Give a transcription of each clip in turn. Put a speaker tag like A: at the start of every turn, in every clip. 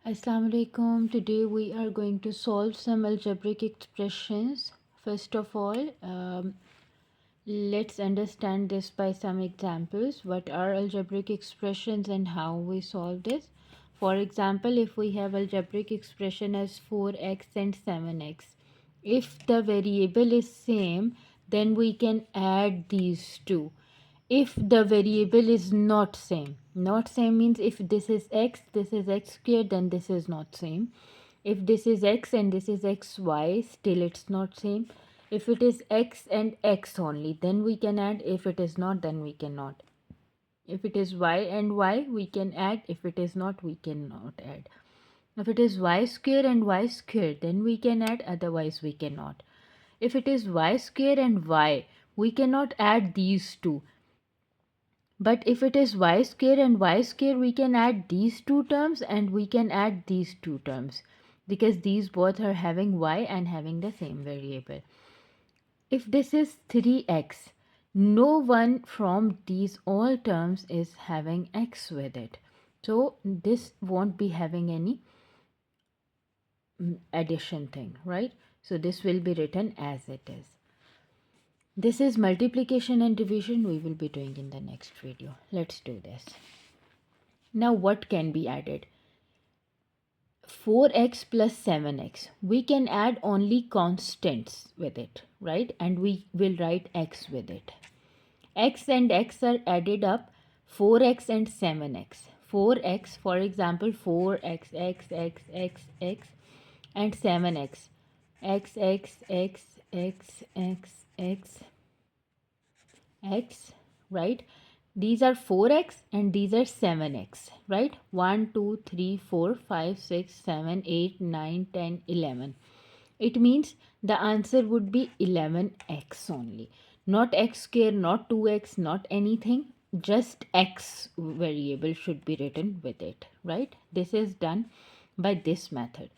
A: Assalamu alaikum. Today we are going to solve some algebraic expressions. First of all, let's understand this by some examples. What are algebraic expressions and how we solve this? For example, if we have algebraic expression as 4x and 7x, if the variable is same, then we can add these two. If the variable is not same means if this is x squared, then this is not same. If this is x and this is xy, still it's not same. If it is x and x only, then we can add. If it is not, then we cannot. If it is y and y, we can add. If it is not, we cannot add. If it is y square and y square, then we can add, otherwise we cannot. If it is y square and y, we cannot add these two. But if it is y square and y square, we can add these two terms and we can add these two terms because these both are having y and having the same variable. If this is 3x, no one from these all terms is having x with it. So this won't be having any addition thing, right? So this will be written as it is. This is multiplication and division we will be doing in the next video. Let's do this. Now what can be added? 4x plus 7x. We can add only constants with it, right? And we will write x with it. X and x are added up, 4x and 7x. 4x, for example, 4x, x, and 7x. X, right? These are 4x and these are 7x, right? 1, 2, 3, 4, 5, 6, 7, 8, 9, 10, 11. It means the answer would be 11x only. Not x square, not 2x, not anything. Just x variable should be written with it, right? This is done by this method.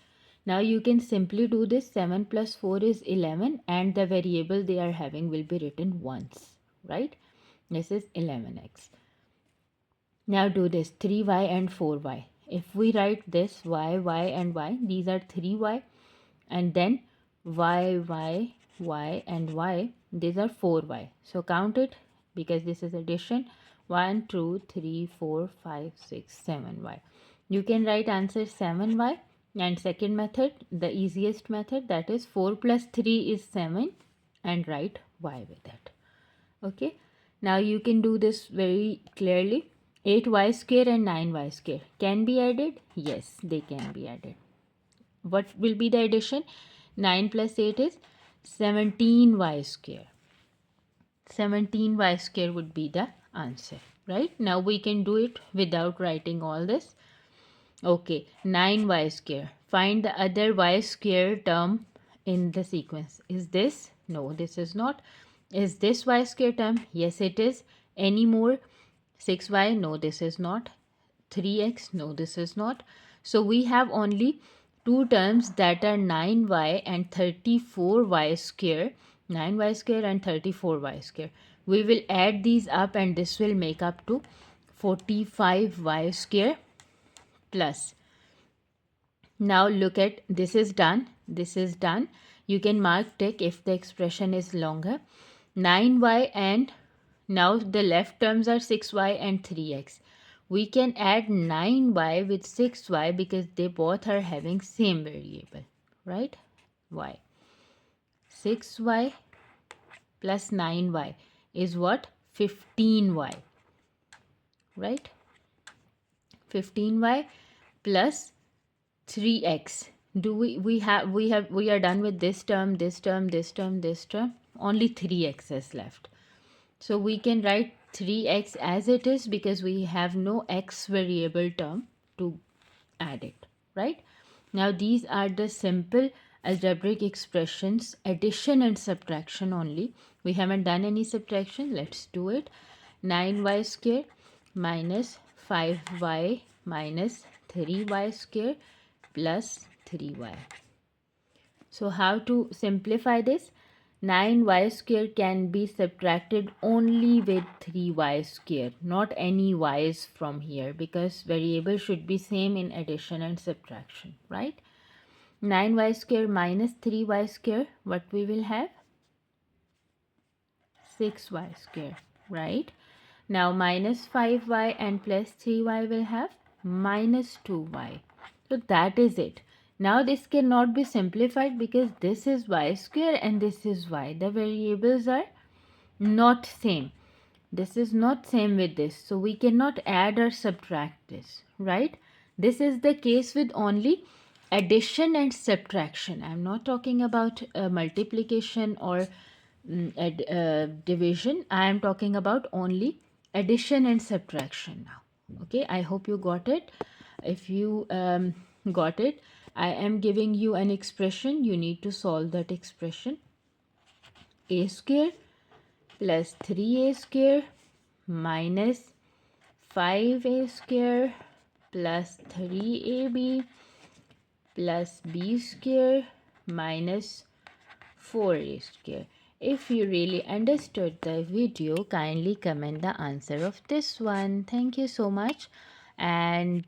A: Now you can simply do this. 7 plus 4 is 11 and the variable they are having will be written once, right? This is 11x. Now do this 3y and 4y. If we write this y and y, these are 3y, and then y, and y, these are 4y. So count it because this is addition. 1, 2, 3, 4, 5, 6, 7y. You can write answer 7y. And second method, the easiest method, that is 4 plus 3 is 7 and write y with it. Okay. Now you can do this very clearly. 8y square and 9y square can be added. Yes, they can be added. What will be the addition? 9 plus 8 is 17y square. 17y square would be the answer, right? Now we can do it without writing all this. Okay, 9y square. Find the other y square term in the sequence. Is this? No, this is not. Is this y square term? Yes, it is. Any more? 6y? No, this is not. 3x? No, this is not. So we have only two terms that are 9y and 34y square. 9y square and 34y square. We will add these up and this will make up to 45y square plus. Now look at this is done. This is done. You can mark tick if the expression is longer. 9y and now the left terms are 6y and 3x. We can add 9y with 6y because they both are having same variable, right? Y. 6y plus 9y is what? 15y, right? 15y plus 3x. Do we are done with this term, this term, this term, this term. Only 3x is left. So we can write 3x as it is because we have no x variable term to add it, right? Now these are the simple algebraic expressions, addition and subtraction only. We haven't done any subtraction. Let's do it. 9y square minus 5y minus 3y square plus 3y. So how to simplify this? 9y square can be subtracted only with 3y square, not any y's from here, because variable should be same in addition and subtraction, right? 9y square minus 3y square, what we will have? 6y square, right? Now minus 5y and plus 3y will have minus 2y. So that is it. Now this cannot be simplified because this is y square and this is y. The variables are not same. This is not same with this. So we cannot add or subtract this, right? This is the case with only addition and subtraction. I'm not talking about multiplication or division. I am talking about only addition and subtraction now. Okay, I hope you got it. If you got it, I am giving you an expression. You need to solve that expression. A square plus 3a square minus 5a square plus 3ab plus b square minus 4a square. If you really understood the video, kindly comment the answer of this one. Thank you so much, and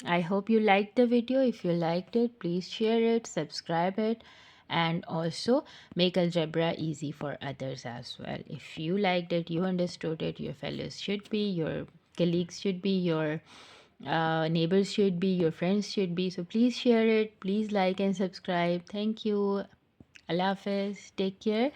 A: I hope you liked the video. If you liked it, please share it, subscribe it, and also make algebra easy for others as well. If you liked it, you understood it, your fellows should be, your colleagues should be, your neighbors should be, your friends should be. So please share it, please like and subscribe. Thank you. Allah Hafiz. Take care.